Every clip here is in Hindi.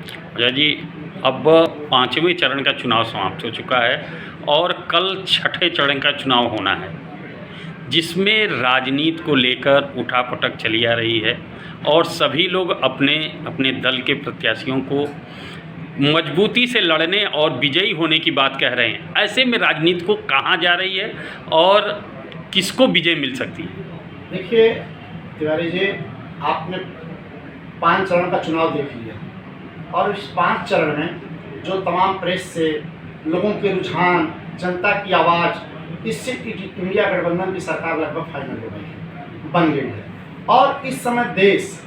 अच्छा जी, अब पाँचवें चरण का चुनाव समाप्त हो चुका है और कल छठे चरण का चुनाव होना है, जिसमें राजनीति को लेकर उठापटक चली आ रही है और सभी लोग अपने अपने दल के प्रत्याशियों को मजबूती से लड़ने और विजयी होने की बात कह रहे हैं। ऐसे में राजनीति को कहाँ जा रही है और किसको विजय मिल सकती है? देखिए तिवारी जी, आपने 5 चरण का चुनाव देख लिया और इस 5 चरण में जो तमाम प्रेस से लोगों के रुझान, जनता की आवाज़, इससे इंडिया गठबंधन की सरकार लगभग फाइनल हो गई है, बन गई है। और इस समय देश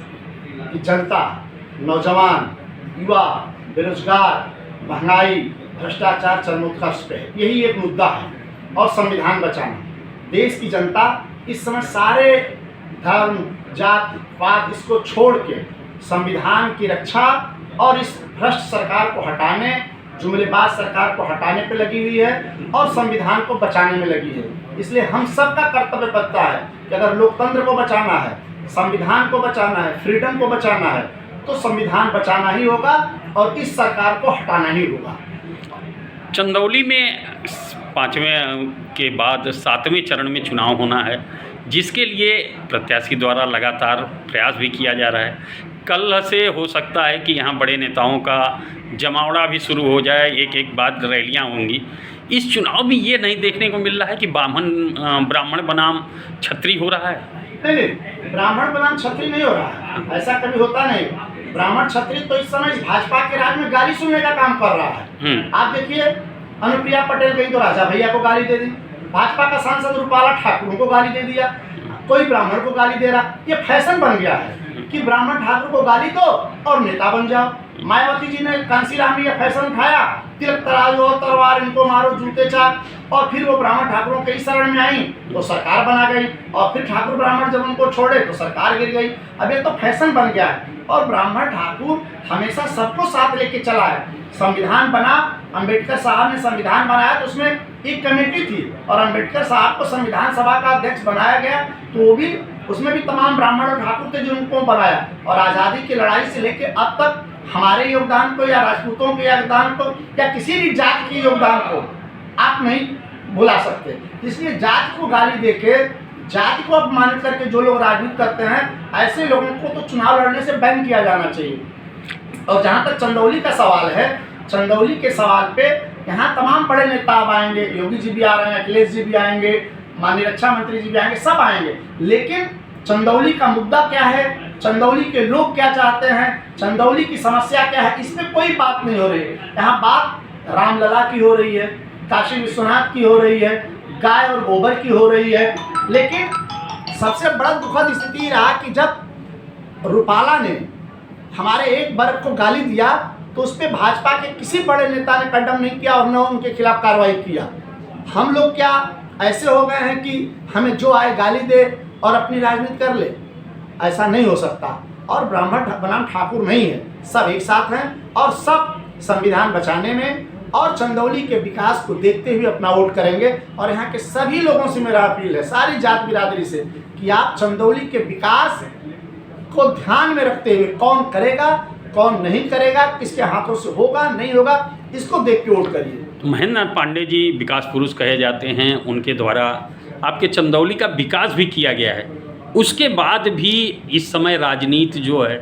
की जनता, नौजवान, युवा, बेरोजगार, महंगाई, भ्रष्टाचार चरमोत्कर्ष पे है। यही एक मुद्दा है और संविधान बचाना। देश की जनता इस समय सारे धर्म, जात पात इसको छोड़ के संविधान की रक्षा और इस भ्रष्ट सरकार को हटाने, जुमलेबाज सरकार को हटाने पे लगी हुई है और संविधान को बचाने में लगी है। इसलिए हम सब का कर्तव्य बनता है कि अगर लोकतंत्र को बचाना है, संविधान को बचाना है, फ्रीडम को बचाना है, तो संविधान बचाना ही होगा और इस सरकार को हटाना ही होगा। चंदौली में पाँचवें के बाद सातवें चरण में चुनाव होना है, जिसके लिए प्रत्याशी द्वारा लगातार प्रयास भी किया जा रहा है। कल से हो सकता है कि यहाँ बड़े नेताओं का जमावड़ा भी शुरू हो जाए, एक एक बाद रैलियाँ होंगी। इस चुनाव में ये नहीं देखने को मिल रहा है कि ब्राह्मण बनाम छत्री हो रहा है। नहीं, ब्राह्मण बनाम छत्री नहीं हो रहा है, ऐसा कभी होता नहीं। ब्राह्मण छत्री तो इस समय भाजपा के राज में गाली सुनने का काम कर रहा है। आप देखिए, अनुप्रिया पटेल गई तो राजा भैया को गाली दे दी, भाजपा का सांसद रूपाला ठाकुर को गाली दे दिया, कोई ब्राह्मण को गाली दे रहा। ये फैशन बन गया है कि ब्राह्मण ठाकुर को गाली दो और नेता बन जाओ। मायावती जी ने कांसीराम में फैशन उठाया, तिलक तराजू तलवार इनको मारो जूते चाक, और फिर वो ब्राह्मण ठाकुरों के इस शरण में आई तो सरकार बना गई, और फिर ठाकुर ब्राह्मण जब उनको छोड़े तो सरकार गिर गई। अब ये तो फैशन बन गया है और ब्राह्मण ठाकुर हमेशा सबको साथ लेके चला है। संविधान बना, अंबेडकर साहब ने संविधान बनाया तो उसमें एक कमेटी थी और अंबेडकर साहब को संविधान सभा का अध्यक्ष बनाया गया, तो वो भी उसमें भी तमाम ब्राह्मण और ठाकुर थे जिनको बनाया। और आज़ादी की लड़ाई से लेके अब तक हमारे योगदान को या राजपूतों के योगदान को या किसी भी जात के योगदान को आप नहीं भुला सकते। इसलिए जात को गाली देके, जाति को अपमानित करके जो लोग राजनीति करते हैं, ऐसे लोगों को तो चुनाव लड़ने से बैन किया जाना चाहिए। और जहाँ तक चंदौली का सवाल है, चंदौली के सवाल पे यहाँ तमाम बड़े नेता अब आएंगे, योगी जी भी आ रहे हैं, अखिलेश जी भी आएंगे, माननीय रक्षा मंत्री जी भी आएंगे, सब आएंगे। लेकिन चंदौली का मुद्दा क्या है, चंदौली के लोग क्या चाहते हैं, चंदौली की समस्या क्या है, इस पर कोई बात नहीं हो रही है। यहाँ बात रामलला की हो रही है, काशी विश्वनाथ की हो रही है, गाय और गोबर की हो रही है। लेकिन सबसे बड़ा दुखद स्थिति रहा कि जब रूपाला ने हमारे एक वर्ग को गाली दिया तो उस पर भाजपा के किसी बड़े नेता ने कंडम नहीं किया और न उनके खिलाफ कार्रवाई किया। हम लोग क्या ऐसे हो गए हैं कि हमें जो आए गाली दे और अपनी राजनीति कर ले? ऐसा नहीं हो सकता। और ब्राह्मण बनाम ठाकुर नहीं है, सब एक साथ हैं और सब संविधान बचाने में और चंदौली के विकास को देखते हुए अपना वोट करेंगे। और यहाँ के सभी लोगों से मेरा अपील है, सारी जात बिरादरी से, कि आप चंदौली के विकास को ध्यान में रखते हुए कौन करेगा कौन नहीं करेगा, किसके हाथों से होगा नहीं होगा, इसको देख के वोट करिए। महेंद्र नाथ पांडे जी विकास पुरुष कहे जाते हैं, उनके द्वारा आपके चंदौली का विकास भी किया गया है। उसके बाद भी इस समय राजनीति जो है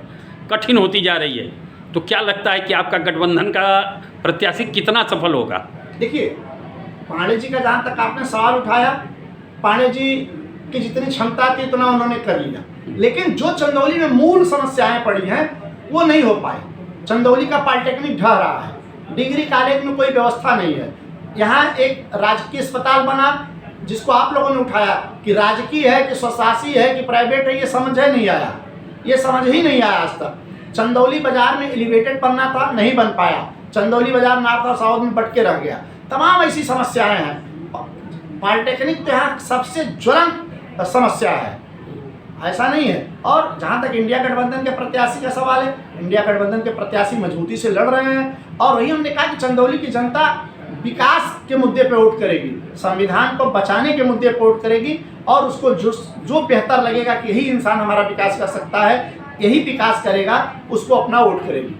कठिन होती जा रही है, तो क्या लगता है कि आपका गठबंधन का प्रत्याशी कितना सफल होगा? देखिए, पांडे जी का जहाँ तक आपने सवाल उठाया, पांडे जी की जितनी क्षमता थी उतना उन्होंने कर लिया, लेकिन जो चंदौली में मूल समस्याएं पड़ी हैं वो नहीं हो पाई। चंदौली का पॉलिटेक्निक ढह रहा है, डिग्री कॉलेज में कोई व्यवस्था नहीं है। यहाँ एक राजकीय अस्पताल बना जिसको आप लोगों ने उठाया कि राजकीय है कि स्वशासी है कि प्राइवेट है, ये समझ ही नहीं आया, ये समझ ही नहीं आया आज तक। चंदौली बाजार में एलिवेटेड बनना था, नहीं बन पाया। चंदौली बाजार नॉर्थ और साउथ में बट के रह गया। तमाम ऐसी समस्याएं हैं। पॉलिटेक्निक तो यहाँ सबसे ज्वलंत समस्या है, ऐसा नहीं है। और जहाँ तक इंडिया गठबंधन के प्रत्याशी का सवाल है, इंडिया गठबंधन के प्रत्याशी मजबूती से लड़ रहे हैं और वही हमने कहा कि चंदौली की जनता विकास के मुद्दे पे वोट करेगी, संविधान को बचाने के मुद्दे पे वोट करेगी और उसको जो बेहतर लगेगा कि यही इंसान हमारा विकास कर सकता है, यही विकास करेगा, उसको अपना वोट करेगी।